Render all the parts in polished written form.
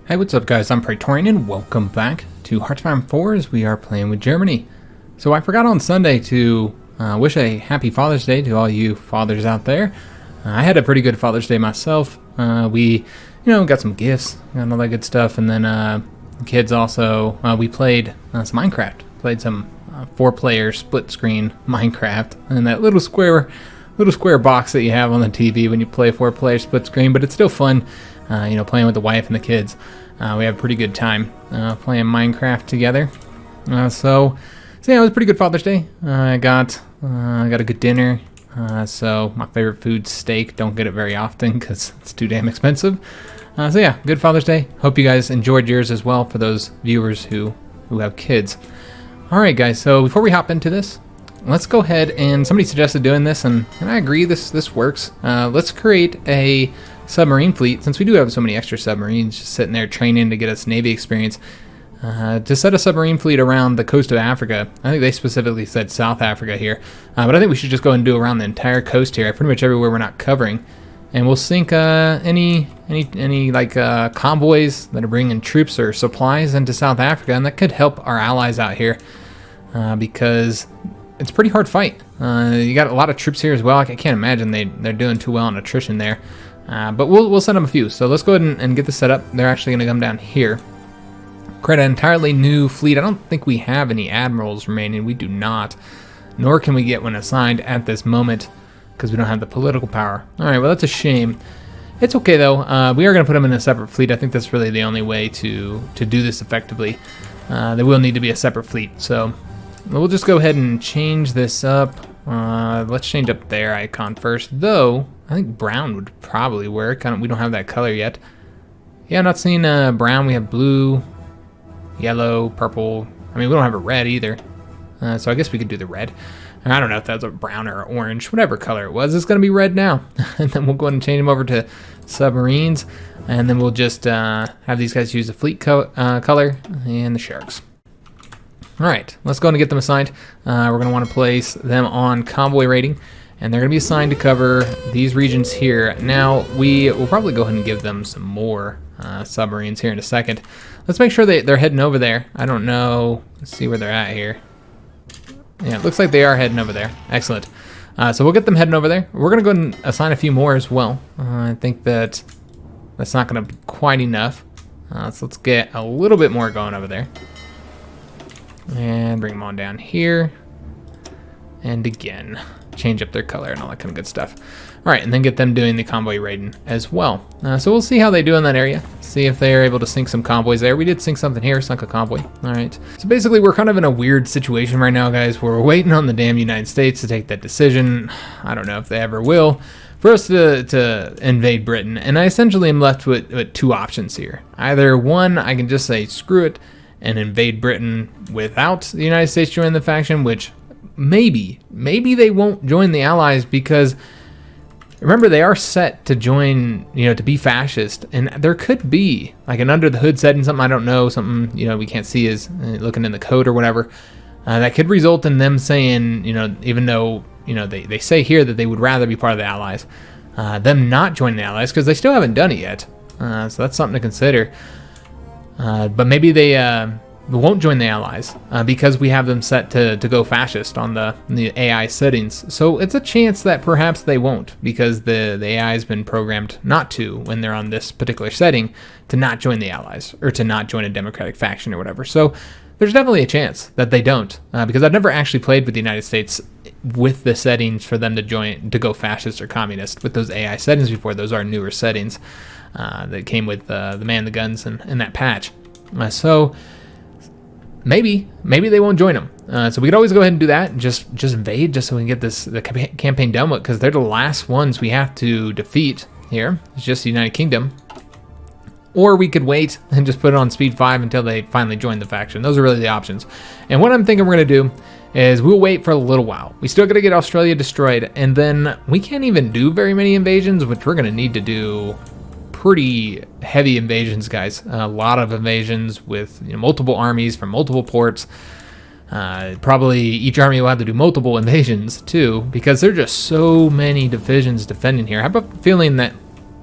Hey, what's up guys? I'm Praetorian and welcome back to HOI4 as we are playing with Germany. So I forgot on Sunday to wish a happy Father's Day to all you fathers out there. I had a pretty good Father's Day myself. We got some gifts and all that good stuff, and then the kids also, we played some Minecraft. Played some 4-player split screen Minecraft and that little square box that you have on the TV when you play 4-player split screen, but it's still fun. Playing with the wife and the kids. We have a pretty good time playing Minecraft together. So yeah, it was a pretty good Father's Day. I got a good dinner. So my favorite food's steak. Don't get it very often because it's too damn expensive. So yeah, good Father's Day. Hope you guys enjoyed yours as well for those viewers who have kids. All right, guys. So before we hop into this, let's go ahead and somebody suggested doing this, and I agree. This works. Let's create a submarine fleet, since we do have so many extra submarines just sitting there training to get us Navy experience, to set a submarine fleet around the coast of Africa. I think they specifically said South Africa here, but I think we should just go and do around the entire coast here, pretty much everywhere we're not covering, and we'll sink any convoys that are bringing troops or supplies into South Africa, and that could help our allies out here, because it's a pretty hard fight. You got a lot of troops here as well. I can't imagine they're doing too well on attrition there. But we'll send them a few. So let's go ahead and get this set up. They're actually going to come down here. Create an entirely new fleet. I don't think we have any admirals remaining. We do not. Nor can we get one assigned at this moment because we don't have the political power. All right, well, that's a shame. It's okay, though. We are going to put them in a separate fleet. I think that's really the only way to do this effectively. There will need to be a separate fleet. So we'll just go ahead and change this up. Let's change up their icon first, though. I think brown would probably work. We don't have that color yet. Yeah, I'm not seeing brown. We have blue, yellow, purple. I mean, we don't have a red either. So I guess we could do the red. I don't know if that's a brown or orange, whatever color it was. It's going to be red now. And then we'll go ahead and change them over to submarines. And then we'll just have these guys use the fleet color and the sharks. All right, let's go and get them assigned. We're going to want to place them on convoy rating, and they're going to be assigned to cover these regions here. Now, we will probably go ahead and give them some more submarines here in a second. Let's make sure they're heading over there. I don't know. Let's see where they're at here. Yeah, it looks like they are heading over there. Excellent. So we'll get them heading over there. We're going to go ahead and assign a few more as well. I think that's not going to be quite enough. So let's get a little bit more going over there. And bring them on down here. And again, change up their color and all that kind of good stuff. All right, and then get them doing the convoy raiding as well. So we'll see how they do in that area. See if they're able to sink some convoys there. We did sink something here, sunk a convoy. All right. So basically, we're kind of in a weird situation right now, guys, where we're waiting on the damn United States to take that decision. I don't know if they ever will, for us to invade Britain. And I essentially am left with two options here. Either one, I can just say, screw it, and invade Britain without the United States joining the faction, which maybe they won't join the Allies, because remember, they are set to join, to be fascist, and there could be like an under the hood setting, something I don't know, something we can't see is looking in the code or whatever, that could result in them saying, even though they say here that they would rather be part of the Allies, them not joining the Allies because they still haven't done it yet. So that's something to consider. But maybe they won't join the Allies because we have them set to go fascist on the AI settings. So it's a chance that perhaps they won't, because the AI has been programmed not to, when they're on this particular setting, to not join the Allies or to not join a democratic faction or whatever. So there's definitely a chance that they don't, because I've never actually played with the United States with the settings for them to go fascist or communist with those AI settings before. Those are newer settings that came with the man, the guns, and that patch. So maybe they won't join them. So we could always go ahead and do that and just invade, just so we can get the campaign done with, because they're the last ones we have to defeat here. It's just the United Kingdom. Or we could wait and just put it on speed 5 until they finally join the faction. Those are really the options. And what I'm thinking we're going to do is we'll wait for a little while. We still got to get Australia destroyed, and then we can't even do very many invasions, which we're going to need to do pretty heavy invasions, guys. A lot of invasions with multiple armies from multiple ports. Probably each army will have to do multiple invasions too, because there are just so many divisions defending here. I have a feeling that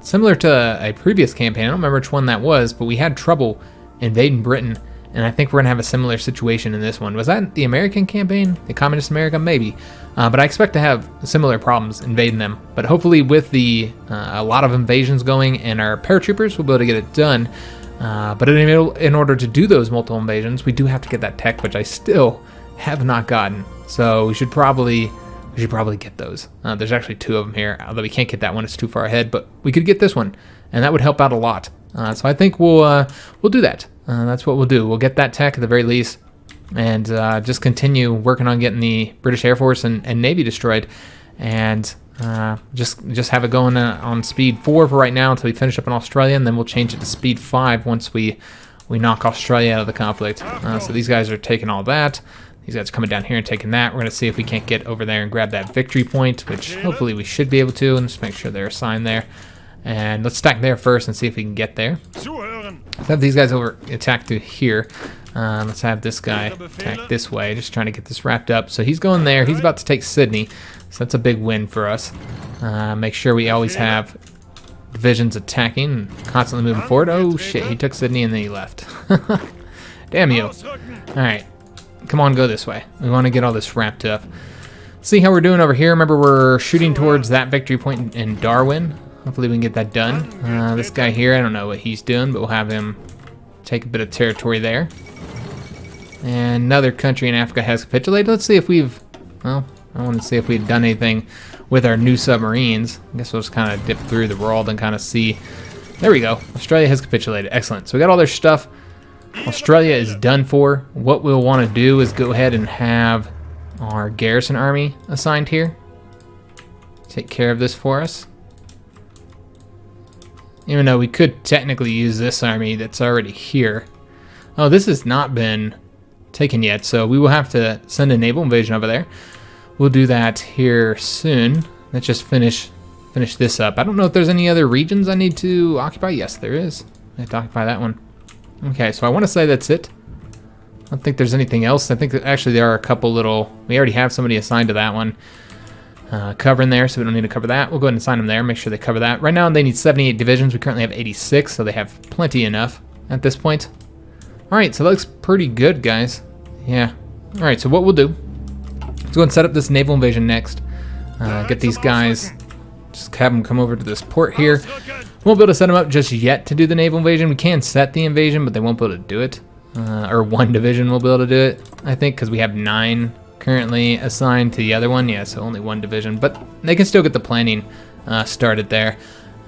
similar to a previous campaign. I don't remember which one that was, but we had trouble invading Britain, and I think we're going to have a similar situation in this one. Was that the American campaign? The Communist America? Maybe. But I expect to have similar problems invading them. But hopefully with the a lot of invasions going and our paratroopers, we'll be able to get it done. But in order to do those multiple invasions, we do have to get that tech, which I still have not gotten. So we should probably get those. There's actually 2 of them here, although we can't get that one. It's too far ahead, but we could get this one, and that would help out a lot. So I think we'll do that. That's what we'll do. We'll get that tech at the very least, and just continue working on getting the British Air Force and Navy destroyed, and just have it going on speed 4 for right now until we finish up in Australia, and then we'll change it to speed 5 once we knock Australia out of the conflict. So these guys are taking all that. These guys are coming down here and taking that. We're going to see if we can't get over there and grab that victory point, which hopefully we should be able to, and just make sure they're assigned there. And let's stack there first and see if we can get there. Let's have these guys over attack to here. Let's have this guy attack this way, just trying to get this wrapped up. So he's going there. He's about to take Sydney, so that's a big win for us. Make sure we always have divisions attacking and constantly moving forward. Oh shit, he took Sydney and then he left. Damn you. Alright, come on, go this way. We want to get all this wrapped up. See how we're doing over here. Remember, we're shooting towards that victory point in Darwin. Hopefully we can get that done. This guy here, I don't know what he's doing, but we'll have him take a bit of territory there. And another country in Africa has capitulated. Let's see if we've, well, I want to see if we've done anything with our new submarines. I guess we'll just kind of dip through the world and kind of see. There we go. Australia has capitulated. Excellent. So we got all their stuff. Australia is done for. What we'll want to do is go ahead and have our garrison army assigned here. Take care of this for us. Even though we could technically use this army that's already here. Oh, this has not been taken yet, so we will have to send a naval invasion over there. We'll do that here soon. Let's just finish this up. I don't know if there's any other regions I need to occupy. Yes, there is. I have to occupy that one. Okay, so I want to say that's it. I don't think there's anything else. I think that actually there are a couple little... We already have somebody assigned to that one. Covering there, so we don't need to cover that. We'll go ahead and assign them there, make sure they cover that. Right now they need 78 divisions. We currently have 86, so they have plenty enough at this point. Alright, so that looks pretty good, guys. Yeah. Alright, so what we'll do, let's go and set up this naval invasion next. Get these guys, just have them come over to this port here. We won't be able to set them up just yet to do the naval invasion. We can set the invasion, but they won't be able to do it. Or one division will be able to do it, I think, because we have 9 currently assigned to the other one. Yeah, so only 1 division, but they can still get the planning started there.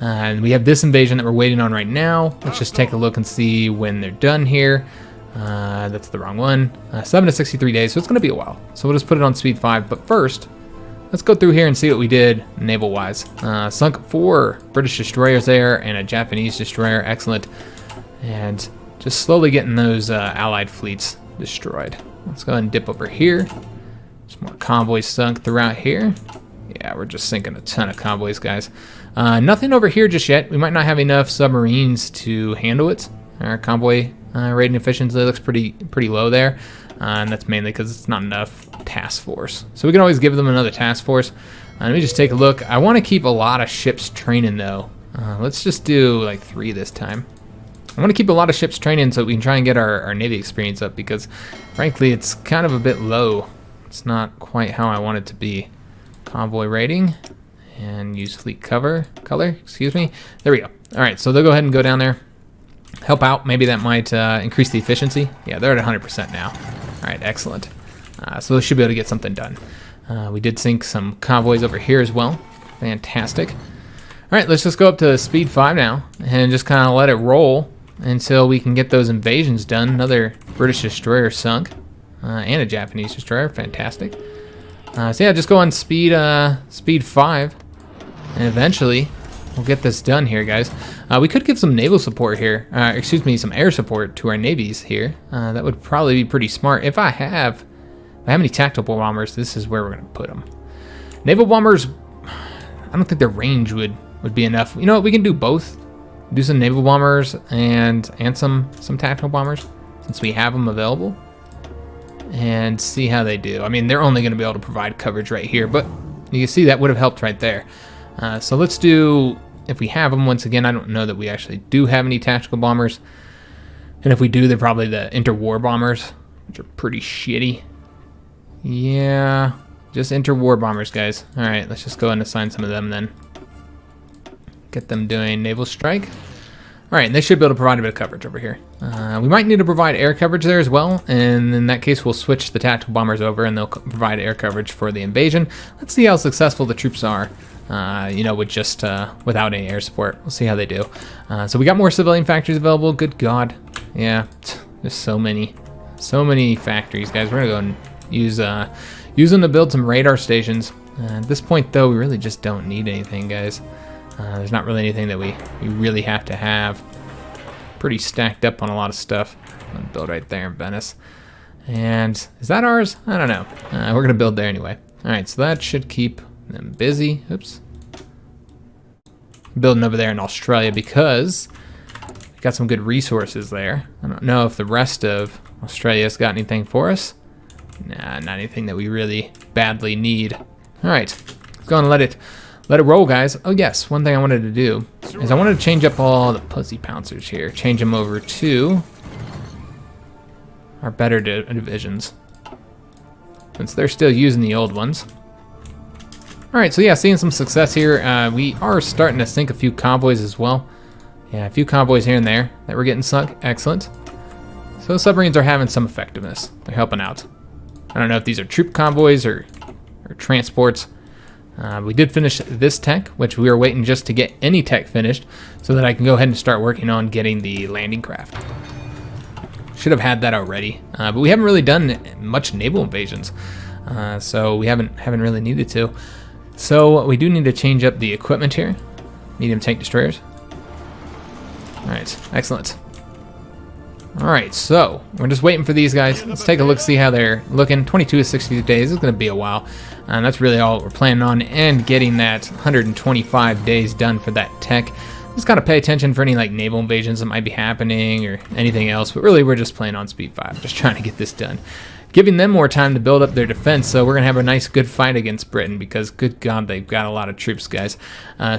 And we have this invasion that we're waiting on right now. Let's just take a look and see when they're done here. That's the wrong one. 7 to 63 days, so it's going to be a while. So we'll just put it on speed 5. But first, let's go through here and see what we did naval-wise. Sunk 4 British destroyers there and a Japanese destroyer. Excellent. And just slowly getting those Allied fleets destroyed. Let's go ahead and dip over here. Some more convoys sunk throughout here. Yeah, we're just sinking a ton of convoys, guys. Nothing over here just yet. We might not have enough submarines to handle it. Our convoy rating efficiency looks pretty low there. And that's mainly because it's not enough task force. So we can always give them another task force. Let me just take a look. I want to keep a lot of ships training, though. Let's just do like 3 this time. I want to keep a lot of ships training so we can try and get our Navy experience up, because frankly it's kind of a bit low. It's not quite how I want it to be. Convoy rating and use fleet color, excuse me. There we go. Alright, so they'll go ahead and go down there, help out. Maybe that might increase the efficiency. Yeah, they're at 100% now. Alright, excellent. So they should be able to get something done. We did sink some convoys over here as well. Fantastic. Alright, let's just go up to speed 5 now and just kind of let it roll until we can get those invasions done. Another British destroyer sunk, and a Japanese destroyer. Fantastic. So yeah, just go on speed 5, and eventually we'll get this done here, guys. We could give some naval support here, excuse me, some air support to our navies here. That would probably be pretty smart. If I have any tactical bombers, this is where we're gonna put them. Naval bombers, I don't think their range would be enough. You know what, we can do both. Do some naval bombers and some tactical bombers, since we have them available, and see how they do. I mean, they're only going to be able to provide coverage right here, but you can see that would have helped right there. So let's do if we have them. Once again, I don't know that we actually do have any tactical bombers. And if we do, they're probably the interwar bombers, which are pretty shitty. Yeah, just interwar bombers, guys. All right, let's just go ahead and assign some of them then. Get them doing naval strike. All right, and they should be able to provide a bit of coverage over here. We might need to provide air coverage there as well, and in that case, we'll switch the tactical bombers over, and they'll provide air coverage for the invasion. Let's see how successful the troops are, with just without any air support. We'll see how they do. So we got more civilian factories available. Good God, yeah, there's so many factories, guys. We're gonna go and use them to build some radar stations. At this point, though, we really just don't need anything, guys. There's not really anything that we really have to have. Pretty stacked up on a lot of stuff. I'm gonna build right there in Venice. And is that ours? I don't know. We're gonna build there anyway. All right, so that should keep them busy. Oops. Building over there in Australia because we got some good resources there. I don't know if the rest of Australia's got anything for us. Nah, not anything that we really badly need. All right, let's go and let it roll, guys. Oh yes, one thing I wanted to do is I wanted to change up all the pussy pouncers here. Change them over to our better divisions, since they're still using the old ones. All right, so yeah, seeing some success here. We are starting to sink a few convoys as well. Yeah, a few convoys here and there that we're getting sunk. Excellent. So submarines are having some effectiveness. They're helping out. I don't know if these are troop convoys or transports. We did finish this tech, which we were waiting just to get any tech finished so that I can go ahead and start working on getting the landing craft. Should have had that already, but we haven't really done much naval invasions, so we haven't really needed to. So we do need to change up the equipment here. Medium tank destroyers. All right, excellent. All right, so we're just waiting for these guys. Let's take a look, see how they're looking. 22 to 60 days is going to be a while. And that's really all we're planning on, and getting that 125 days done for that tech. Just got to pay attention for any like naval invasions that might be happening or anything else. But really, we're just playing on speed 5, just trying to get this done. Giving them more time to build up their defense, so we're going to have a nice, good fight against Britain because, good God, they've got a lot of troops, guys.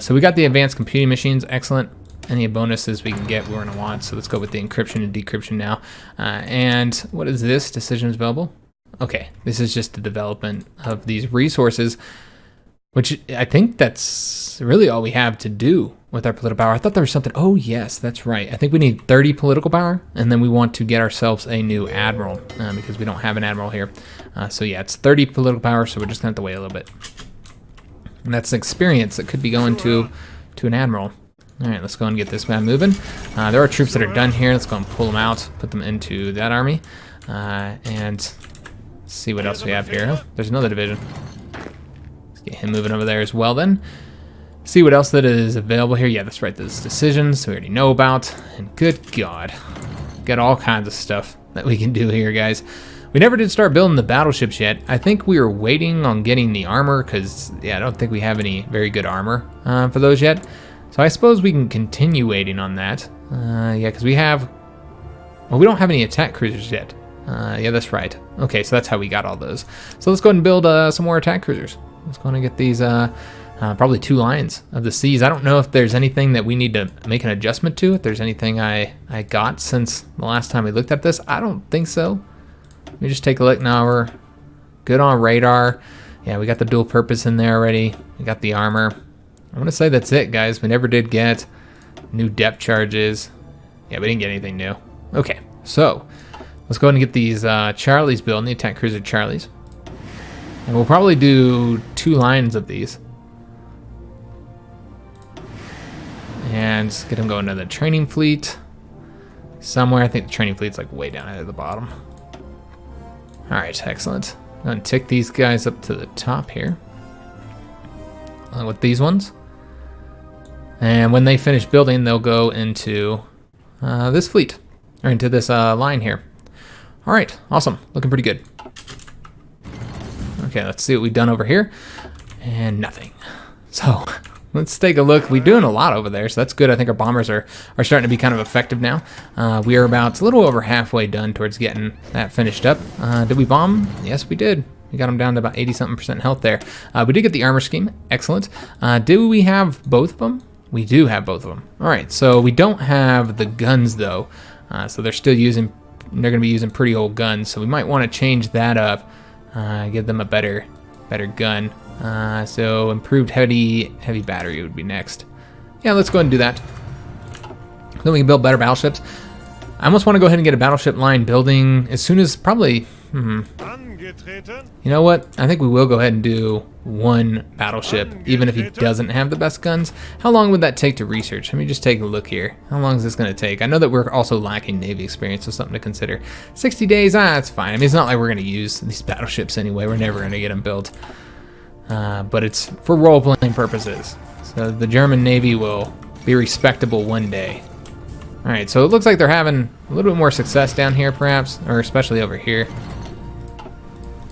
So we got the advanced computing machines, excellent. Any bonuses we can get, we're going to want. So let's go with the encryption and decryption now. And what is this? Decisions available? Okay, this is just the development of these resources, which I think that's really all we have to do with our political power. I thought there was something. Oh, yes, that's right. I think we need 30 political power, and then we want to get ourselves a new admiral because we don't have an admiral here. So yeah, it's 30 political power, so we're just going to have to wait a little bit. And that's experience that could be going to an admiral. All right, let's go and get this guy moving. There are troops that are done here. Let's go and pull them out, put them into that army, and see what else we have here. Oh, there's another division. Let's get him moving over there as well then. See what else that is available here. Yeah, that's right, those decisions we already know about. And good God, got all kinds of stuff that we can do here, guys. We never did start building the battleships yet. I think we were waiting on getting the armor because, yeah, I don't think we have any very good armor for those yet. So I suppose we can continue waiting on that. Yeah, because we don't have any attack cruisers yet. Yeah, that's right. Okay, so that's how we got all those. So let's go ahead and build some more attack cruisers. Let's go ahead and get these, probably 2 lines of the seas. I don't know if there's anything that we need to make an adjustment to. If there's anything I got since the last time we looked at this. I don't think so. Let me just take a look now. We're good on radar. Yeah, we got the dual purpose in there already. We got the armor. I want to say that's it, guys. We never did get new depth charges. Yeah, we didn't get anything new. Okay, so let's go ahead and get these Charlies built, the attack cruiser Charlies. And we'll probably do 2 lines of these. And get them going to the training fleet somewhere. I think the training fleet's like way down at the bottom. All right, excellent. I'm going to tick these guys up to the top here. Along with these ones. And when they finish building, they'll go into this fleet, or into this line here. All right, awesome, looking pretty good. Okay, let's see what we've done over here. And nothing. So let's take a look. We're doing a lot over there, so that's good. I think our bombers are starting to be kind of effective now. We are about a little over halfway done towards getting that finished up. Did we bomb? Yes, we did. We got them down to about 80-something% health there. We did get the armor scheme. Excellent. Do we have both of them? We do have both of them. All right, so we don't have the guns though. So they're still using, they're gonna be using pretty old guns. So we might want to change that up, give them a better gun. So improved heavy battery would be next. Yeah, let's go ahead and do that. Then we can build better battleships. I almost want to go ahead and get a battleship line building as soon as probably, you know what? I think we will go ahead and do one battleship, even if he doesn't have the best guns. How long would that take to research? Let me just take a look here. How long is this going to take? I know that we're also lacking Navy experience, so something to consider. 60 days, that's fine. I mean, it's not like we're going to use these battleships anyway. We're never going to get them built. But it's for role-playing purposes. So the German Navy will be respectable one day. All right, so it looks like they're having a little bit more success down here, perhaps, or especially over here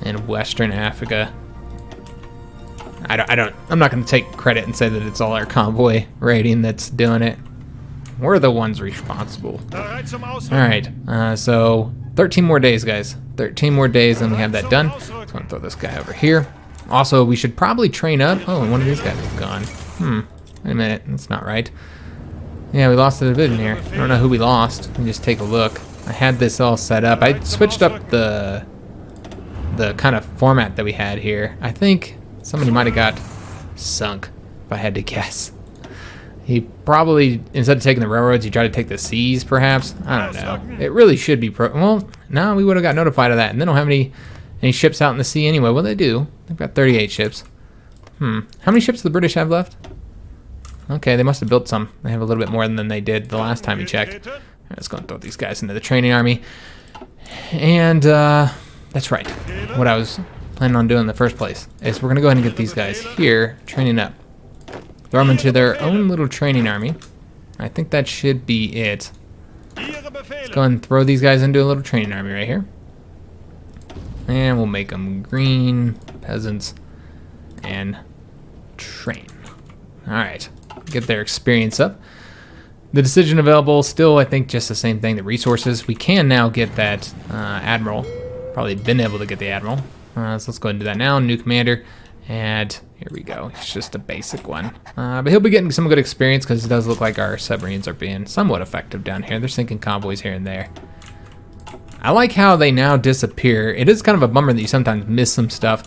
in Western Africa. I'm not going to take credit and say that it's all our convoy raiding that's doing it. We're the ones responsible. All right, so 13 more days, guys. 13 more days, and we have that done. So I'm going to throw this guy over here. Also, we should probably train up. Oh, one of these guys is gone. Wait a minute, that's not right. Yeah, we lost the division here. I don't know who we lost. Let me just take a look. I had this all set up. I switched up the kind of format that we had here. I think somebody might have got sunk, if I had to guess. He probably, instead of taking the railroads, he tried to take the seas, perhaps. I don't know. It really should be well, no, we would have got notified of that. And they don't have any ships out in the sea anyway. Well, they do. They've got 38 ships. How many ships do the British have left? Okay, they must have built some. They have a little bit more than they did the last time we checked. All right, let's go and throw these guys into the training army. And that's right. What I was planning on doing in the first place is we're going to go ahead and get these guys here training up. Throw them into their own little training army. I think that should be it. Let's go and throw these guys into a little training army right here. And we'll make them green peasants and train. All right, get their experience up. The decision available, still I think just the same thing, the resources. We can now get that admiral. Probably been able to get the admiral. So let's go ahead and do that now. New commander, and here we go. It's just a basic one. But he'll be getting some good experience because it does look like our submarines are being somewhat effective down here. They're sinking convoys here and there. I like how they now disappear. It is kind of a bummer that you sometimes miss some stuff,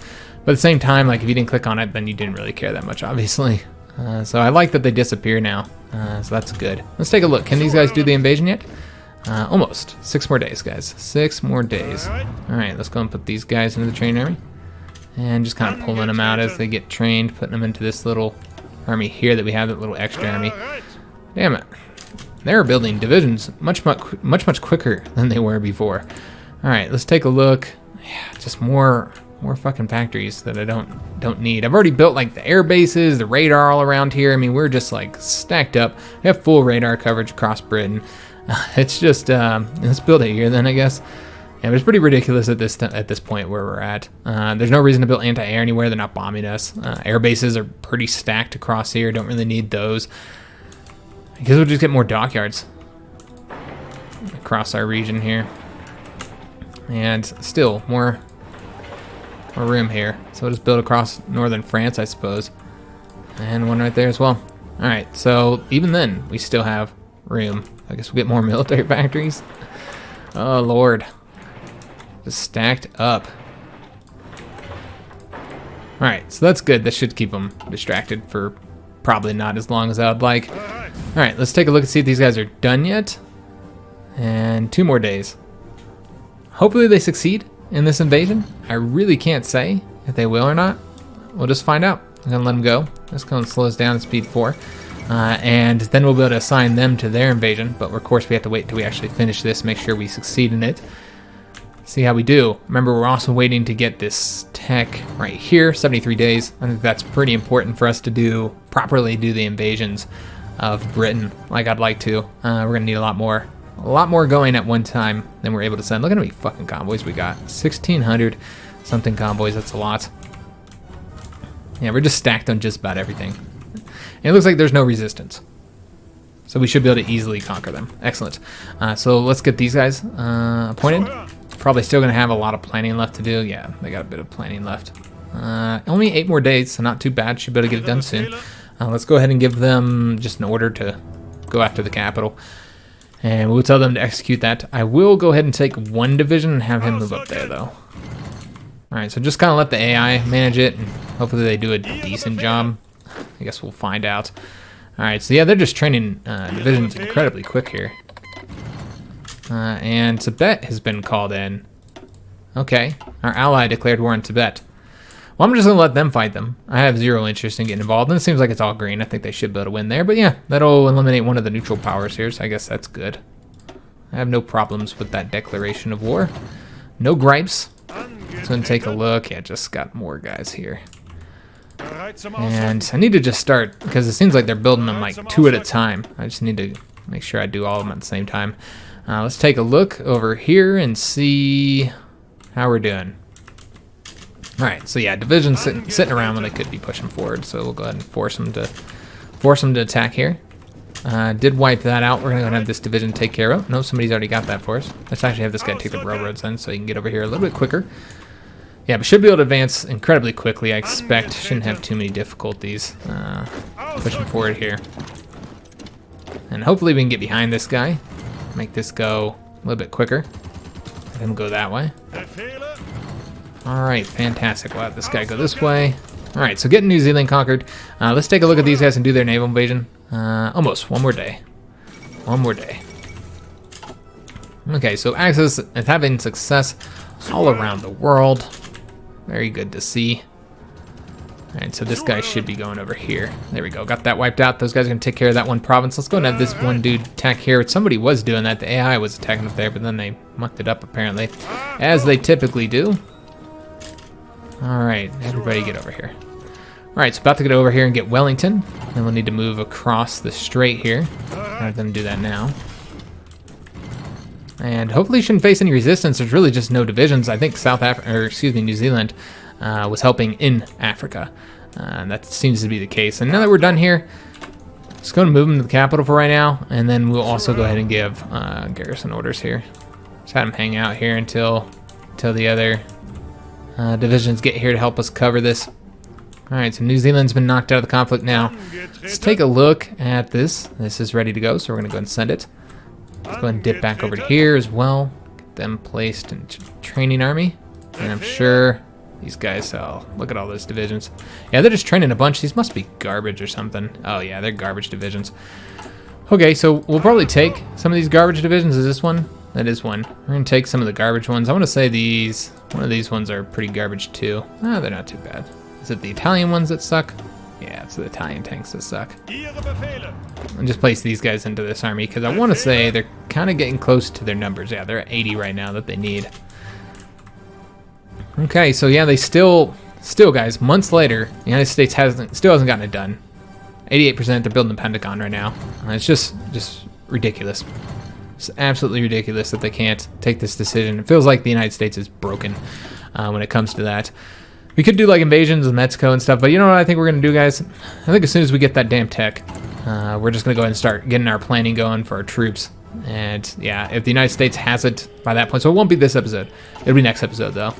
but at the same time, like if you didn't click on it, then you didn't really care that much, obviously. So I like that they disappear now, so that's good. Let's take a look. Can these guys do the invasion yet? Almost. 6 more days, guys. 6 more days. All right, let's go and put these guys into the training army. And just kind of pulling them out as they get trained, putting them into this little army here that we have, that little extra army. Damn it. They're building divisions much quicker than they were before. All right, let's take a look. Yeah, just more fucking factories that I don't need. I've already built like the air bases, the radar all around here. I mean, we're just like stacked up. We have full radar coverage across Britain. It's just let's build it here then, I guess. Yeah, it's pretty ridiculous at this point where we're at. There's no reason to build anti-air anywhere. They're not bombing us. Air bases are pretty stacked across here. Don't really need those. I guess we'll just get more dockyards across our region here. And still more room here. So we'll just build across northern France, I suppose. And one right there as well. All right, so even then, we still have room. I guess we'll get more military factories. Oh, Lord. Just stacked up. All right, so that's good. That should keep them distracted for probably not as long as I would like. All right, let's take a look and see if these guys are done yet. And 2 more days. Hopefully they succeed in this invasion. I really can't say if they will or not. We'll just find out. I'm gonna let them go. Just gonna slow us down to speed 4. And then we'll be able to assign them to their invasion. But of course we have to wait till we actually finish this, make sure we succeed in it. See how we do. Remember, we're also waiting to get this tech right here, 73 days. I think that's pretty important for us to properly do the invasions of Britain like I'd like to. We're gonna need a lot more going at one time than we're able to send. Look at how many fucking convoys we got. 1,600 something convoys, that's a lot. Yeah, we're just stacked on just about everything. And it looks like there's no resistance. So we should be able to easily conquer them. Excellent. So let's get these guys appointed. Probably still gonna have a lot of planning left to do. Yeah, they got a bit of planning left. Only 8 more days, so not too bad. Should be able to get it done soon. Let's go ahead and give them just an order to go after the capital. And we'll tell them to execute that. I will go ahead and take one division and have him move up there, though. Alright, so just kind of let the AI manage it, and hopefully they do a decent job. I guess we'll find out. Alright, so yeah, they're just training divisions incredibly quick here. And Tibet has been called in. Okay, our ally declared war on Tibet. Well, I'm just going to let them fight them. I have zero interest in getting involved, and it seems like it's all green. I think they should be able to win there. But yeah, that'll eliminate one of the neutral powers here, so I guess that's good. I have no problems with that declaration of war. No gripes. So I'm going to take a look. Yeah, just got more guys here. And I need to just start, because it seems like they're building them like 2 at a time. I just need to make sure I do all of them at the same time. Let's take a look over here and see how we're doing. Alright, so yeah, divisions sitting around when they could be pushing forward, so we'll go ahead and force them to attack here. Did wipe that out. We're going to have this division take care of. No, somebody's already got that for us. Let's actually have this guy take the railroads then, so he can get over here a little bit quicker. Yeah, but should be able to advance incredibly quickly, I expect. Shouldn't have too many difficulties pushing forward here. And hopefully we can get behind this guy. Make this go a little bit quicker. Let him go that way. Alright, fantastic. We'll have this guy go this way. Alright, so getting New Zealand conquered. Let's take a look at these guys and do their naval invasion. Almost. One more day. One more day. Okay, so Axis is having success all around the world. Very good to see. Alright, so this guy should be going over here. There we go. Got that wiped out. Those guys are going to take care of that one province. Let's go and have this one dude attack here. Somebody was doing that. The AI was attacking up there, but then they mucked it up, apparently. As they typically do. Alright, everybody get over here. Alright, so about to get over here and get Wellington. Then we'll need to move across the strait here. Have them do that now. And hopefully shouldn't face any resistance. There's really just no divisions. I think New Zealand was helping in Africa. And that seems to be the case. And now that we're done here, just going to move them to the capital for right now. And then we'll also go ahead and give garrison orders here. Just have them hang out here until the other divisions get here to help us cover this. Alright, so New Zealand's been knocked out of the conflict now. Let's take a look at this. This is ready to go, so we're going to go and send it. Let's go ahead and dip back over to here as well. Get them placed in training army. And I'm sure these guys, oh, look at all those divisions. Yeah, they're just training a bunch. These must be garbage or something. Oh yeah, they're garbage divisions. Okay, so we'll probably take some of these garbage divisions. Is this one? That is one. We're going to take some of the garbage ones. I want to say one of these ones are pretty garbage too. Oh, they're not too bad. Is it the Italian ones that suck? Yeah, it's the Italian tanks that suck. And just place these guys into this army because I want to say they're kind of getting close to their numbers. Yeah, they're at 80 right now that they need. Okay, so yeah, they still guys, months later, the United States still hasn't gotten it done. 88%, they're building the Pentagon right now. It's just ridiculous. It's absolutely ridiculous that they can't take this decision. It feels like the United States is broken when it comes to that. We could do like invasions of Mexico and stuff, but you know what I think we're going to do, guys? I think as soon as we get that damn tech, we're just going to go ahead and start getting our planning going for our troops. And yeah, if the United States has it by that point, so it won't be this episode. It'll be next episode though.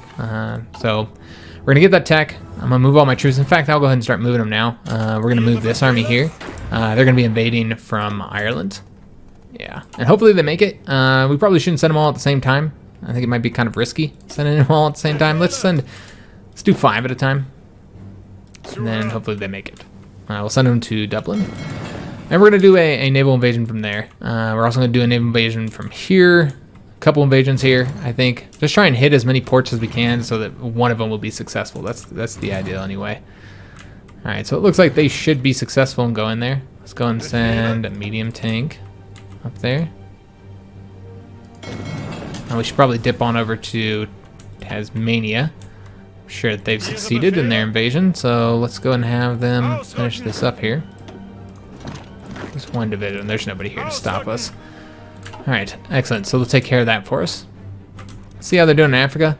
So we're going to get that tech. I'm going to move all my troops. In fact, I'll go ahead and start moving them now. We're going to move this army here. They're going to be invading from Ireland. Yeah, and hopefully they make it. We probably shouldn't send them all at the same time. I think it might be kind of risky sending them all at the same time. Let's do 5 at a time, and then hopefully they make it. We'll send them to Dublin, and we're going to do a naval invasion from there. We're also going to do a naval invasion from here, a couple invasions here, I think. Just try and hit as many ports as we can so that one of them will be successful. That's the ideal anyway. All right, so it looks like they should be successful and go in there. Let's go and send a medium tank up there. And we should probably dip on over to Tasmania. I'm sure that they've succeeded in their invasion, so let's go and have them finish this up here. Just one division. There's nobody here to stop us. Alright, excellent. So they'll take care of that for us. See how they're doing in Africa?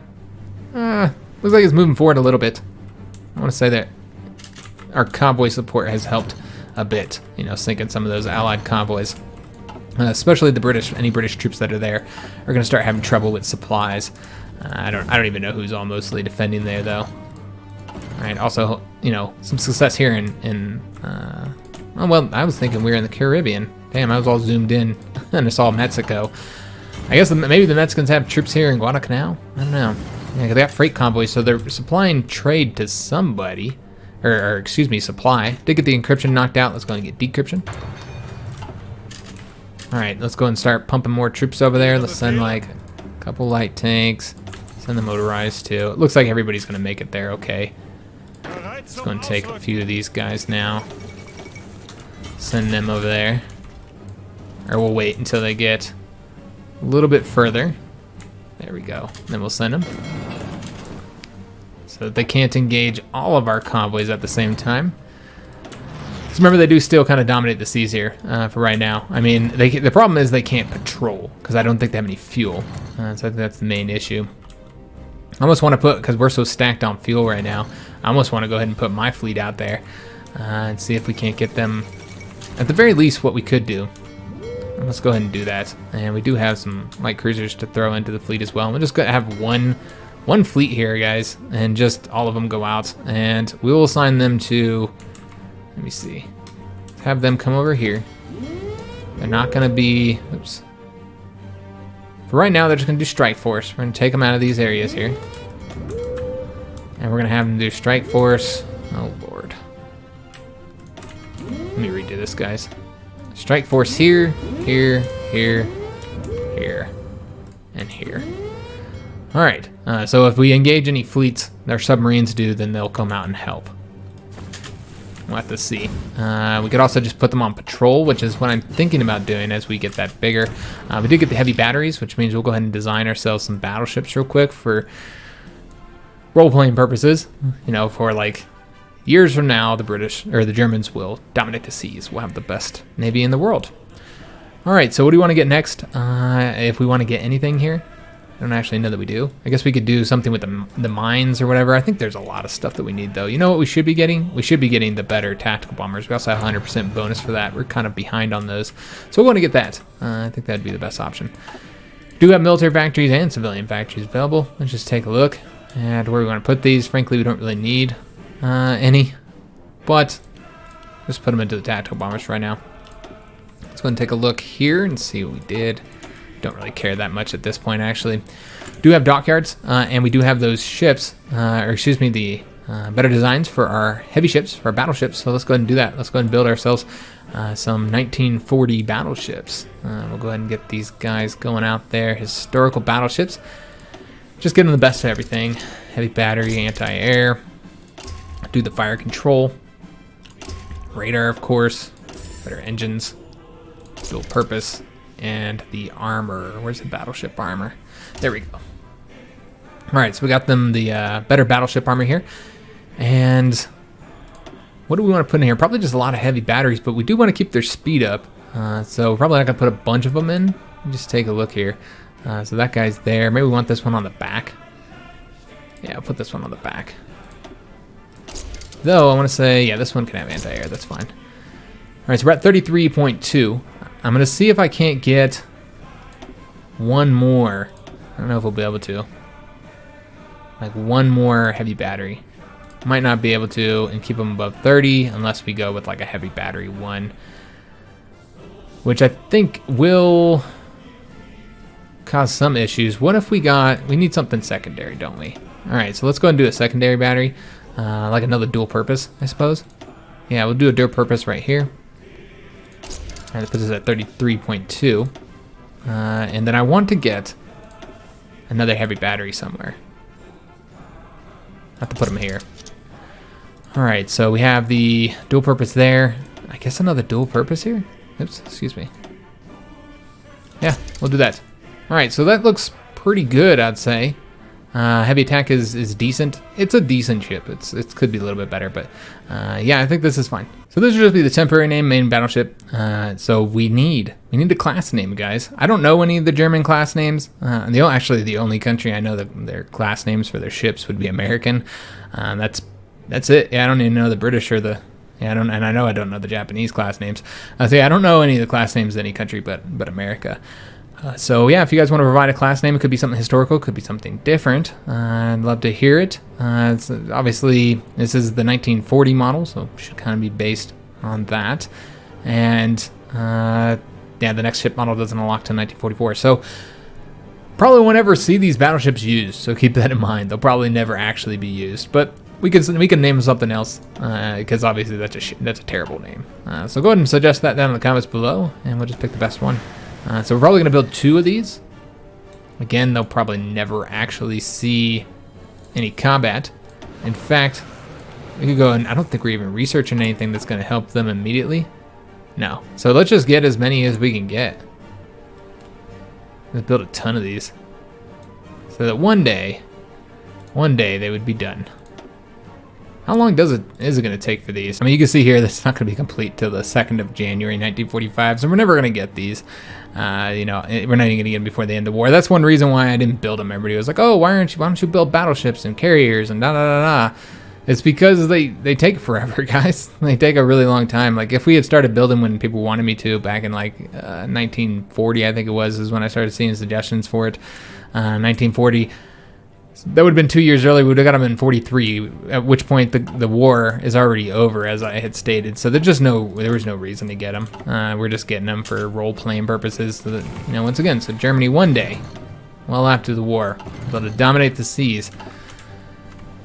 Looks like it's moving forward a little bit. I want to say that our convoy support has helped a bit, you know, sinking some of those allied convoys. Especially any British troops that are there are going to start having trouble with supplies. I don't even know who's all mostly defending there though. All right. Also, you know, some success here oh, well, I was thinking we were in the Caribbean. Damn, I was all zoomed in and I saw Mexico. I guess maybe the Mexicans have troops here in Guadalcanal. I don't know. Yeah, they got freight convoys, so they're supplying trade to somebody. Or excuse me, supply. Did get the encryption knocked out. Let's go and get decryption. Alright, let's go and start pumping more troops over there. Let's send like a couple light tanks. Send the motorized too. It looks like everybody's going to make it there okay. Let's go and take a few of these guys now. Send them over there. Or we'll wait until they get a little bit further. There we go. Then we'll send them. So that they can't engage all of our convoys at the same time. Because remember, they do still kind of dominate the seas here for right now. I mean, the problem is they can't patrol, because I don't think they have any fuel. So I think that's the main issue. I almost want to put, because we're so stacked on fuel right now, I almost want to go ahead and put my fleet out there and see if we can't get them, at the very least, what we could do. Let's go ahead and do that. And we do have some light cruisers to throw into the fleet as well. We're just going to have one fleet here, guys, and just all of them go out, and we will assign them to, let me see, have them come over here. They're not going to be, oops. For right now, they're just going to do strike force. We're going to take them out of these areas here, and we're going to have them do strike force. Oh, Lord. Let me redo this, guys. Strike force here, here, here, here, and here. All right, so if we engage any fleets their submarines do, then they'll come out and help. We'll have to see. We could also just put them on patrol, which is what I'm thinking about doing as we get that bigger. We did get the heavy batteries, which means we'll go ahead and design ourselves some battleships real quick for role-playing purposes. You know, for like years from now, the British or the Germans will dominate the seas. We'll have the best navy in the world. All right, so what do we want to get next? If we want to get anything here, I don't actually know that we do. I guess we could do something with the mines or whatever. I think there's a lot of stuff that we need, though. You know what we should be getting? We should be getting the better tactical bombers. We also have 100% bonus for that. We're kind of behind on those. So we want to get that. I think that'd be the best option. Do have military factories and civilian factories available. Let's just take a look at where we want to put these. Frankly, we don't really need any, but just put them into the tactical bombers for right now. Let's go and take a look here and see what we did. Don't really care that much at this point, actually. Do have dockyards, and we do have those ships, or excuse me, the better designs for our heavy ships, for our battleships. So let's go ahead and do that. Let's go ahead and build ourselves some 1940 battleships. We'll go ahead and get these guys going out there. Historical battleships. Just get them the best of everything. Heavy battery, anti-air. Do the fire control. Radar, of course. Better engines. Dual purpose. And the armor. Where's the battleship armor? There we go. All right, so we got them the better battleship armor here. And what do we want to put in here? Probably just a lot of heavy batteries, but we do want to keep their speed up. So we're probably not going to put a bunch of them in. Just take a look here. So that guy's there. Maybe we want this one on the back. Yeah, I'll put this one on the back. Though I want to say, yeah, this one can have anti-air. That's fine. All right, so we're at 33.2. I'm going to see if I can't get one more. I don't know if we'll be able to. Like one more heavy battery. Might not be able to and keep them above 30 unless we go with like a heavy battery one. Which I think will cause some issues. What if we need something secondary, don't we? All right, so let's go and do a secondary battery. Like another dual purpose, I suppose. Yeah, we'll do a dual purpose right here. All right, that puts us at 33.2. And then I want to get another heavy battery somewhere. I have to put them here. All right, so we have the dual purpose there. I guess another dual purpose here? Oops, excuse me. Yeah, we'll do that. All right, so that looks pretty good, I'd say. Heavy attack is decent. It's a decent ship. It could be a little bit better, but yeah, I think this is fine. So this will just be the temporary name, main battleship. So we need a class name, guys. I don't know any of the German class names. Actually, the only country I know that their class names for their ships would be American. That's it. Yeah, I don't even know the British or the. Yeah, I know I don't know the Japanese class names. So yeah, I don't know any of the class names of any country but America. So yeah, if you guys want to provide a class name, it could be something historical, could be something different. I'd love to hear it. Obviously, this is the 1940 model, so it should kind of be based on that. And yeah, the next ship model doesn't unlock till 1944. So probably won't ever see these battleships used, so keep that in mind. They'll probably never actually be used, but we can name them something else because obviously that's a terrible name. So go ahead and suggest that down in the comments below, and we'll just pick the best one. So we're probably going to build 2 of these. Again, they'll probably never actually see any combat. In fact, we could go and I don't think we're even researching anything that's going to help them immediately. No. So let's just get as many as we can get. Let's build a ton of these. So that one day they would be done. How long is it going to take for these? I mean, you can see here that's not going to be complete till the 2nd of January 1945, so we're never going to get these. You know, we're not even going to get them before the end of the war. That's one reason why I didn't build them. Everybody was like, oh, why don't you build battleships and carriers and da-da-da-da. It's because they take forever, guys. They take a really long time. Like, if we had started building when people wanted me to, back in, like, 1940, I think it was, is when I started seeing suggestions for it. 1940... that would have been 2 years earlier. We would have got them in 43, at which point the war is already over, as I had stated. So there was no reason to get them. We're just getting them for role-playing purposes. So that, you know, once again, so Germany one day, well after the war, will to dominate the seas.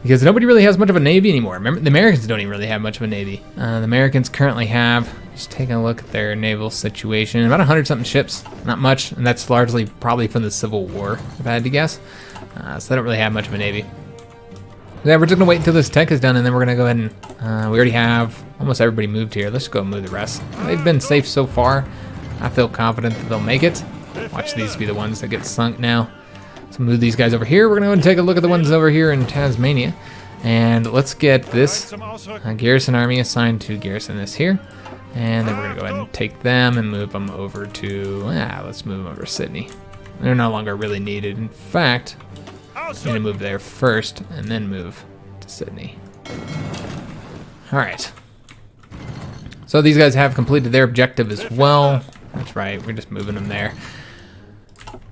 Because nobody really has much of a navy anymore. Remember, the Americans don't even really have much of a navy. The Americans currently have, just taking a look at their naval situation, about 100-something ships. Not much, and that's largely probably from the Civil War, if I had to guess. So they don't really have much of a navy. Yeah, we're just gonna wait until this tech is done, and then we're gonna go ahead and we already have almost everybody moved here. Let's go and move the rest. They've been safe so far. I feel confident that they'll make it. Watch these be the ones that get sunk now. So move these guys over here. We're gonna go and take a look at the ones over here in Tasmania, and let's get this garrison army assigned to garrison this here, and then we're gonna go ahead and take them and move them over to let's move them over to Sydney. They're no longer really needed. In fact, I'm going to move there first and then move to Sydney. Alright. So these guys have completed their objective as well. That's right, we're just moving them there.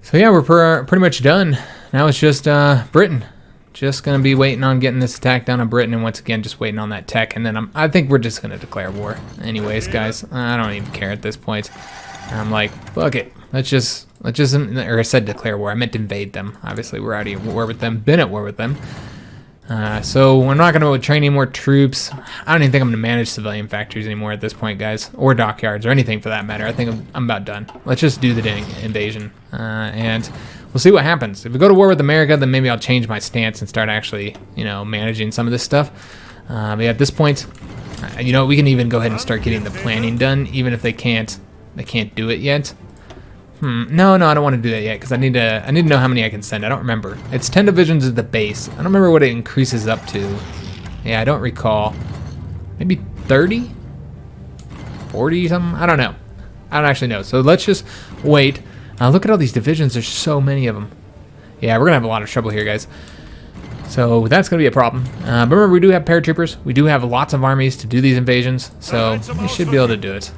So yeah, we're pretty much done. Now it's just Britain. Just going to be waiting on getting this attack down on Britain, and once again, just waiting on that tech. And then I think we're just going to declare war. Anyways, guys, I don't even care at this point. I'm like, fuck it. Let's just, or I said declare war. I meant invade them. Obviously, we're already at war with them. Been at war with them. So we're not going to train any more troops. I don't even think I'm going to manage civilian factories anymore at this point, guys, or dockyards, or anything for that matter. I think I'm about done. Let's just do the dang invasion, and we'll see what happens. If we go to war with America, then maybe I'll change my stance and start actually, you know, managing some of this stuff. But yeah, at this point, you know, we can even go ahead and start getting the planning done, even if they can't do it yet. No, I don't want to do that yet because I need to know how many I can send. I don't remember. It's 10 divisions at the base. I don't remember what it increases up to. Yeah, I don't recall. Maybe 30? 40 something? I don't know. I don't actually know. So let's just wait. Look at all these divisions. There's so many of them. Yeah, we're going to have a lot of trouble here, guys. So that's going to be a problem. But remember, we do have paratroopers. We do have lots of armies to do these invasions. So we should be able to do it.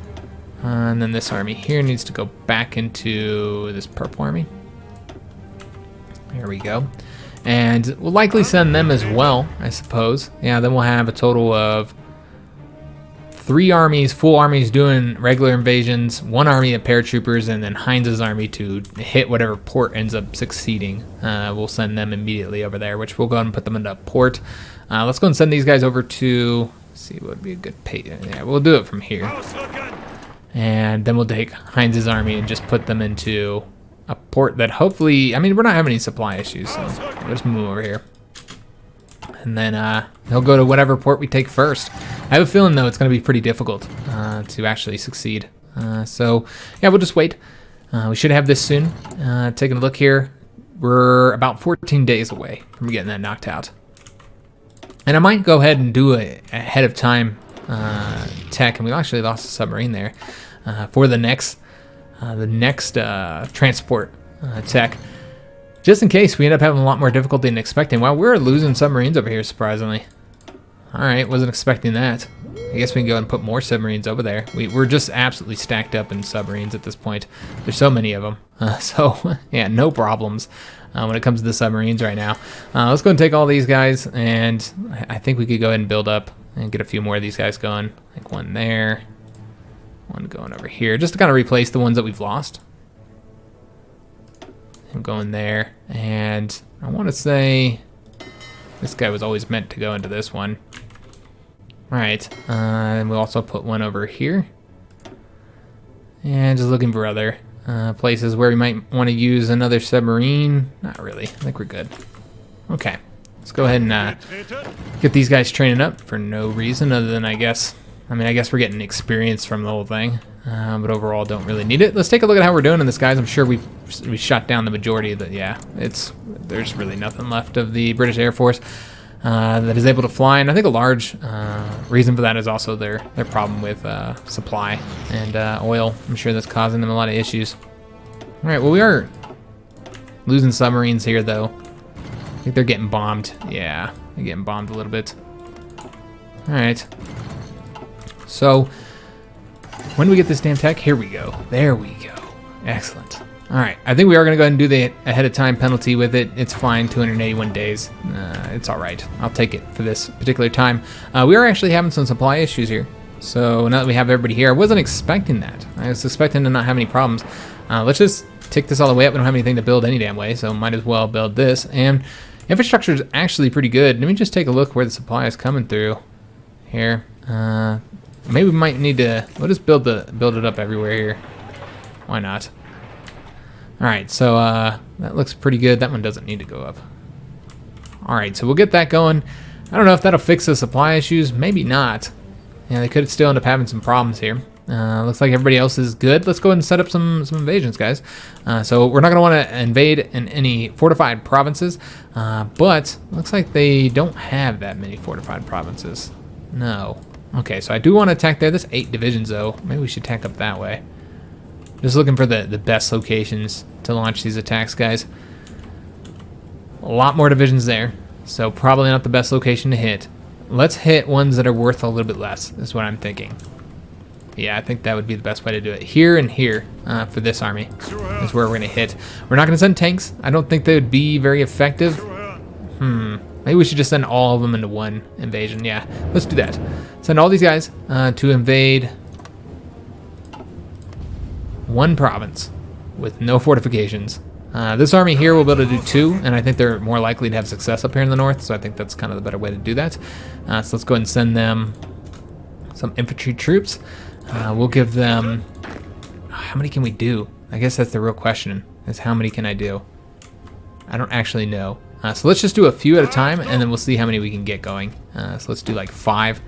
And then this army here needs to go back into this purple army. There we go. And we'll likely send them as well, I suppose. Yeah, then we'll have a total of 3 armies, full armies doing regular invasions, 1 army of paratroopers, and then Heinz's army to hit whatever port ends up succeeding. We'll send them immediately over there, which we'll go ahead and put them into port. Let's go and send these guys over to, let's see what would be a good pay. Yeah, we'll do it from here. And then we'll take Heinz's army and just put them into a port that hopefully, I mean, we're not having any supply issues, so we'll just move over here. And then he'll go to whatever port we take first. I have a feeling, though, it's going to be pretty difficult to actually succeed. So, yeah, we'll just wait. We should have this soon. Taking a look here, we're about 14 days away from getting that knocked out. And I might go ahead and do a ahead of time tech, and we actually lost a submarine there for the next transport tech, just in case we end up having a lot more difficulty than expecting. Wow, we're losing submarines over here, surprisingly. All right, wasn't expecting that. I guess we can go and put more submarines over there. We're just absolutely stacked up in submarines at this point. There's so many of them. So, yeah, no problems when it comes to the submarines right now. Let's go and take all these guys, and I think we could go ahead and build up and get a few more of these guys going. Like one there, one going over here, just to kind of replace the ones that we've lost. And going there, and I want to say this guy was always meant to go into this one. All right, and we'll also put one over here. And just looking for other places where we might want to use another submarine. Not really, I think we're good. Okay, let's go ahead and get these guys training up for no reason other than I guess we're getting experience from the whole thing. But overall don't really need it. Let's take a look at how we're doing in this, guys. I'm sure we shot down the majority of the, yeah, there's really nothing left of the British Air Force that is able to fly, and I think a large reason for that is also their problem with supply and oil. I'm sure that's causing them a lot of issues. All right, well, we are losing submarines here, though. I think they're getting bombed. Yeah, they're getting bombed a little bit. All right. So, when do we get this damn tech? Here we go. There we go. Excellent. All right, I think we are going to go ahead and do the ahead of time penalty with it. It's fine, 281 days. It's all right. I'll take it for this particular time. We are actually having some supply issues here. So now that we have everybody here, I wasn't expecting that. I was expecting to not have any problems. Let's just tick this all the way up. We don't have anything to build any damn way, so might as well build this. And infrastructure is actually pretty good. Let me just take a look where the supply is coming through here. Maybe we might need to, we'll just build it up everywhere here. Why not? All right, so that looks pretty good. That one doesn't need to go up. All right, so we'll get that going. I don't know if that'll fix the supply issues. Maybe not. Yeah, they could still end up having some problems here. Looks like everybody else is good. Let's go ahead and set up some invasions, guys. So we're not going to want to invade in any fortified provinces, but looks like they don't have that many fortified provinces. No. Okay, so I do want to attack there. There's 8 divisions, though. Maybe we should attack up that way. Just looking for the best locations to launch these attacks, guys. A lot more divisions there, so probably not the best location to hit. Let's hit ones that are worth a little bit less, is what I'm thinking. Yeah, I think that would be the best way to do it. Here and here for this army is where we're going to hit. We're not going to send tanks. I don't think they would be very effective. Maybe we should just send all of them into one invasion. Yeah, let's do that. Send all these guys to invade one province with no fortifications. This army here will be able to do 2, and I think they're more likely to have success up here in the north, so I think that's kind of the better way to do that. So let's go ahead and send them some infantry troops. We'll give them... How many can we do? I guess that's the real question, is how many can I do? I don't actually know. So let's just do a few at a time, and then we'll see how many we can get going. So let's do like 5,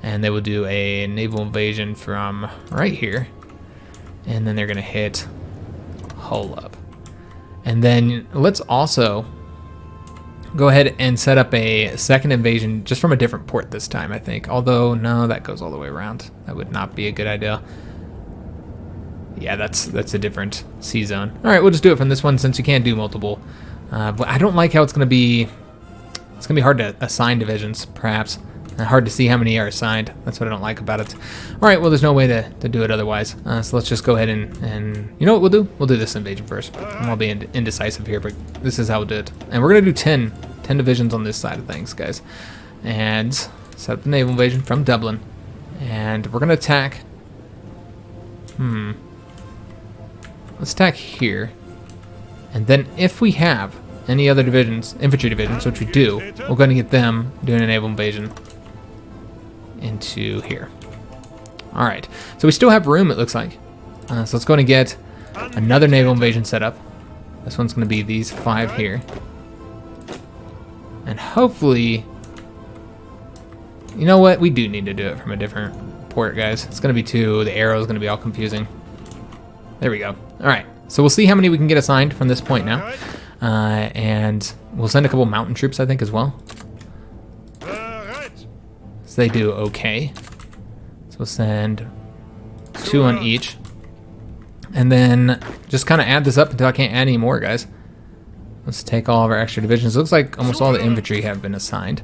and they will do a naval invasion from right here. And then they're going to hit Hull up. And then let's also go ahead and set up a second invasion just from a different port this time, I think. Although, no, that goes all the way around. That would not be a good idea. Yeah, that's a different sea zone. All right, we'll just do it from this one since you can't do multiple. But I don't like how it's going to be... It's going to be hard to assign divisions, perhaps. Hard to see how many are assigned. That's what I don't like about it. All right, well, there's no way to do it otherwise. So let's just go ahead and you know what we'll do? We'll do this invasion first. I'll be indecisive here, but this is how we'll do it. And we're going to do 10 divisions on this side of things, guys. And set up the naval invasion from Dublin. And we're going to attack... Let's attack here. And then if we have any other divisions, infantry divisions, which we do, we're going to get them doing a naval invasion into here. All right, so we still have room, it looks like. So let's go and get another naval invasion set up. This one's going to be these 5 here. And hopefully, you know what? We do need to do it from a different port, guys. It's going to be 2. The arrow is going to be all confusing. There we go. All right, so we'll see how many we can get assigned from this point now. And we'll send a couple mountain troops, I think, as well. So they do okay. So we'll send 2 on each. And then just kind of add this up until I can't add any more, guys. Let's take all of our extra divisions. Looks like almost all the infantry have been assigned.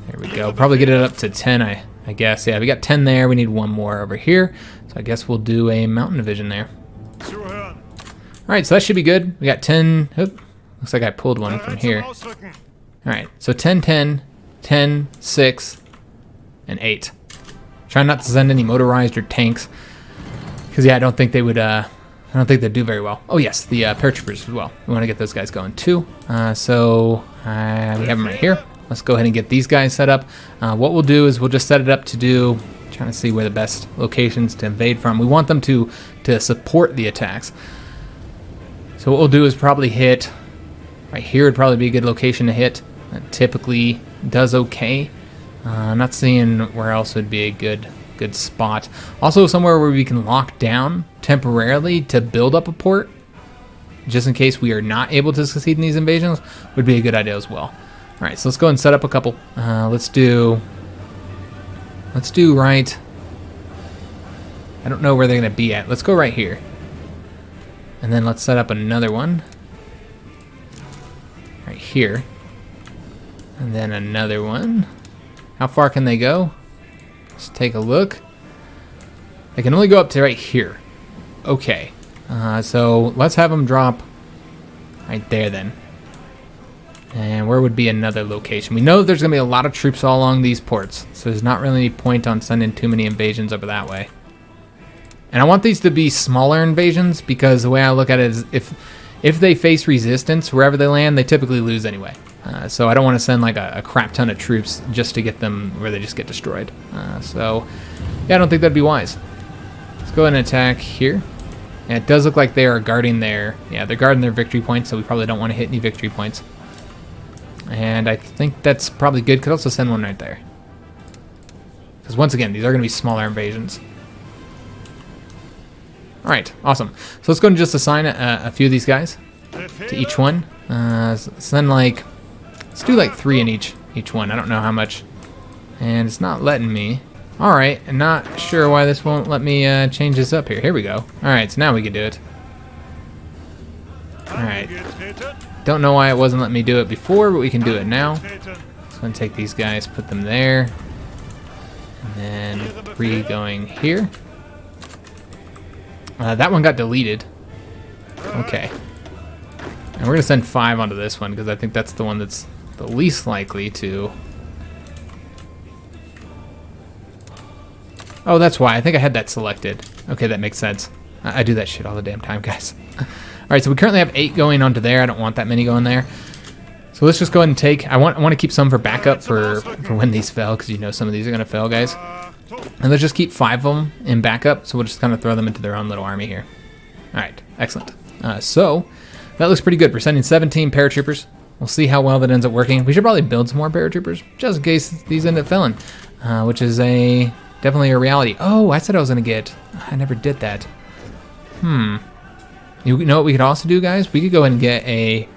There There we go. Probably get it up to 10, I guess. Yeah, we got 10 there. We need one more over here. So I guess we'll do a mountain division there. All right, so that should be good. We got 10. Oop, looks like I pulled one from here. All right, so 10, 10, 10, 6, and 8. Try not to send any motorized or tanks. Because, yeah, I don't think they would... I don't think they'd do very well. Oh, yes, the paratroopers as well. We want to get those guys going, too. So we have them right here. Let's go ahead and get these guys set up. What we'll do is we'll just set it up to do... Trying to see where the best locations to invade from. We want them to support the attacks. So what we'll do is probably hit... Right here would probably be a good location to hit. That typically does okay. I'm not seeing where else would be a good spot. Also somewhere where we can lock down temporarily to build up a port, just in case we are not able to succeed in these invasions, would be a good idea as well. All right, so let's go and set up a couple. Let's do right. I don't know where they're gonna be at. Let's go right here, and then let's set up another one right here, and then another one. How far can they go? Let's take a look. They can only go up to right here. Okay. So let's have them drop right there then. And where would be another location? We know there's going to be a lot of troops all along these ports, so there's not really any point on sending too many invasions over that way. And I want these to be smaller invasions, because the way I look at it is if they face resistance wherever they land, they typically lose anyway. So I don't want to send like a crap ton of troops just to get them where they just get destroyed. So yeah, I don't think that'd be wise. Let's go ahead and attack here. And it does look like they are guarding they're guarding their victory points, so we probably don't want to hit any victory points. And I think that's probably good. Could also send one right there. Because once again, these are going to be smaller invasions. All right, awesome. So let's go and just assign a few of these guys to each one. Send like, let's do like 3 in each one. I don't know how much. And it's not letting me. All right, I'm not sure why this won't let me change this up here. Here we go. All right, so now we can do it. All right. Don't know why it wasn't letting me do it before, but we can do it now. So I'm going to take these guys, put them there. And then 3 going here. That one got deleted. Okay. And we're going to send 5 onto this one, because I think that's the one that's the least likely to... Oh, that's why. I think I had that selected. Okay, that makes sense. I do that shit all the damn time, guys. All right, so we currently have 8 going onto there. I don't want that many going there. So let's just go ahead and take... I want to keep some for backup for when these fail, because you know some of these are going to fail, guys. And let's just keep 5 of them in backup, so we'll just kind of throw them into their own little army here. All right, excellent. So that looks pretty good. We're sending 17 paratroopers. We'll see how well that ends up working. We should probably build some more paratroopers, just in case these end up failing, which is definitely a reality. Oh, I said I was going to get... I never did that. You know what we could also do, guys? We could go ahead and get a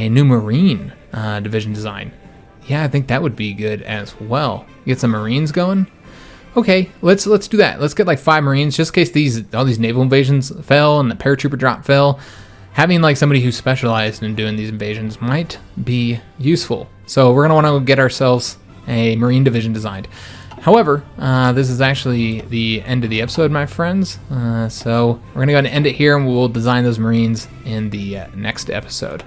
new Marine division design. Yeah, I think that would be good as well. Get some Marines going. Okay, let's do that. Let's get like 5 Marines, just in case all these naval invasions fell and the paratrooper drop fell. Having like somebody who's specialized in doing these invasions might be useful. So we're gonna want to get ourselves a Marine division designed. However, this is actually the end of the episode, my friends. So we're gonna go ahead and end it here, and we'll design those Marines in the next episode.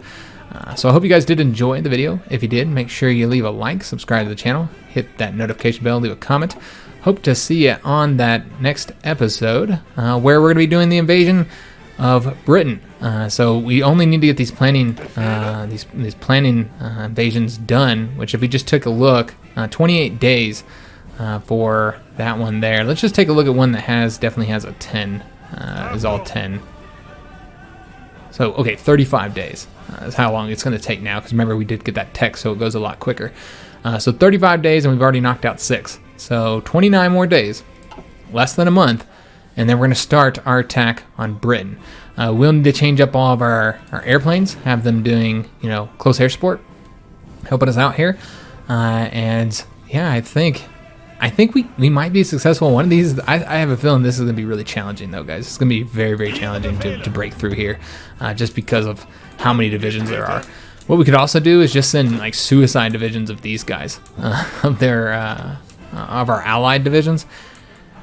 So I hope you guys did enjoy the video. If you did, make sure you leave a like, subscribe to the channel, hit that notification bell, leave a comment. Hope to see you on that next episode, where we're going to be doing the invasion of Britain. So we only need to get these planning invasions done, which if we just took a look, 28 days for that one there. Let's just take a look at one that definitely has a 10, is all 10. So, okay, 35 days is how long it's going to take now, because remember we did get that text, so it goes a lot quicker. So 35 days, and we've already knocked out 6. So 29 more days, less than a month, and then we're going to start our attack on Britain. We'll need to change up all of our airplanes, have them doing, close air support, helping us out here. And yeah, I think we might be successful in one of these. I have a feeling this is going to be really challenging, though, guys. It's going to be very, very challenging to break through here, just because of how many divisions there are. What we could also do is just send like suicide divisions of these guys, of our allied divisions,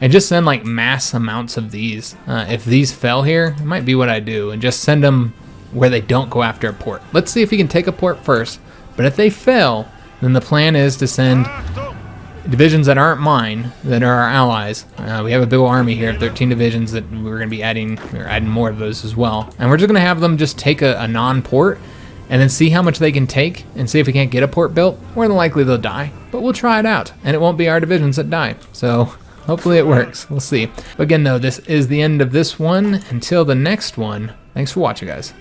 and just send like mass amounts of these. If these fell here, it might be what I do, and just send them where they don't go after a port. Let's see if we can take a port first, but if they fail, then the plan is to send divisions that aren't mine, that are our allies. We have a big old army here of 13 divisions that we're going to be adding more of those as well. And we're just going to have them just take a non-port and then see how much they can take and see if we can't get a port built. More than likely they'll die, but we'll try it out. And it won't be our divisions that die. So hopefully it works. We'll see. Again though, this is the end of this one. Until the next one, thanks for watching guys.